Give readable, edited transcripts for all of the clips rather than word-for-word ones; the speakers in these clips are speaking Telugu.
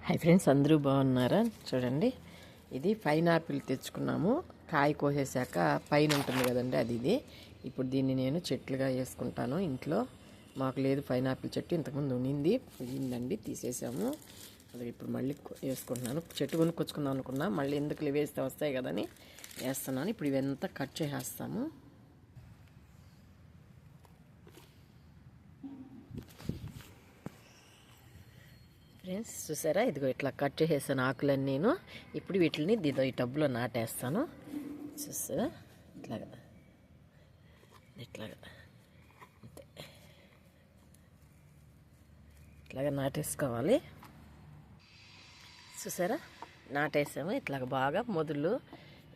హాయ్ ఫ్రెండ్స్, అందరూ బాగున్నారా? చూడండి, ఇది పైనాపిల్ తెచ్చుకున్నాము. కాయ కోసేసాక పైన ఉంటుంది కదండి, ఇది. ఇప్పుడు దీన్ని నేను చెట్లుగా వేసుకుంటాను. ఇంట్లో మాకు లేదు పైనాపిల్ చెట్టు, ఇంతకుముందు ఉండిందండి, తీసేసాము. అది ఇప్పుడు మళ్ళీ వేసుకుంటున్నాను. చెట్టు కొనుక్కొచ్చుకుందాం అనుకున్నా, మళ్ళీ ఎందుకు వేస్తే వస్తాయి కదని వేస్తున్నాను. ఇప్పుడు ఇవంతా కట్ చేసేస్తాము. ఫ్రెండ్స్ చూసారా, ఇదిగో ఇట్లా కట్ చేసేసాను ఆకులన్నీ నేను. ఇప్పుడు వీటిని ఈ టబ్లో నాటేస్తాను. చూసారా, ఇట్లాగా అంతే, ఇట్లాగా నాటేసుకోవాలి. చూసారా, నాటేసాము. ఇట్లాగ బాగా మొదలు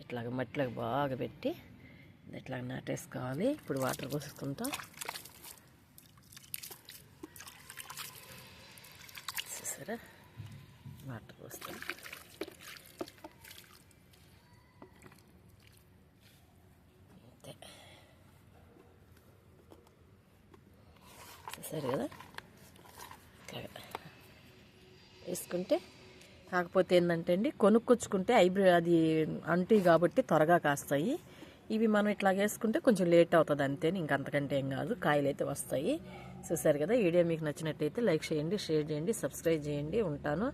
ఇట్లాగ మట్టిలోకి బాగా పెట్టి ఇట్లాగ నాటేసుకోవాలి. ఇప్పుడు వాటర్ పోసుకుంటాం. చూసారా, వాటర్ పోస్తాం. అంతే, చూసారు కదా, ఇట్లాగా వేసుకుంటే. కాకపోతే ఏంటంటే అండి, కొనుక్కొచ్చుకుంటే అది అంటీ కాబట్టి త్వరగా కాస్తాయి. ఇవి మనం ఇట్లా వేసుకుంటే కొంచెం లేట్ అవుతుంది అంతేని, ఇంకంతకంటే ఏం కాదు. కాయలు అయితే వస్తాయి. చూసారు కదా, వీడియో మీకు నచ్చినట్టయితే లైక్ చేయండి, షేర్ చేయండి, సబ్స్క్రైబ్ చేయండి. ఉంటాను.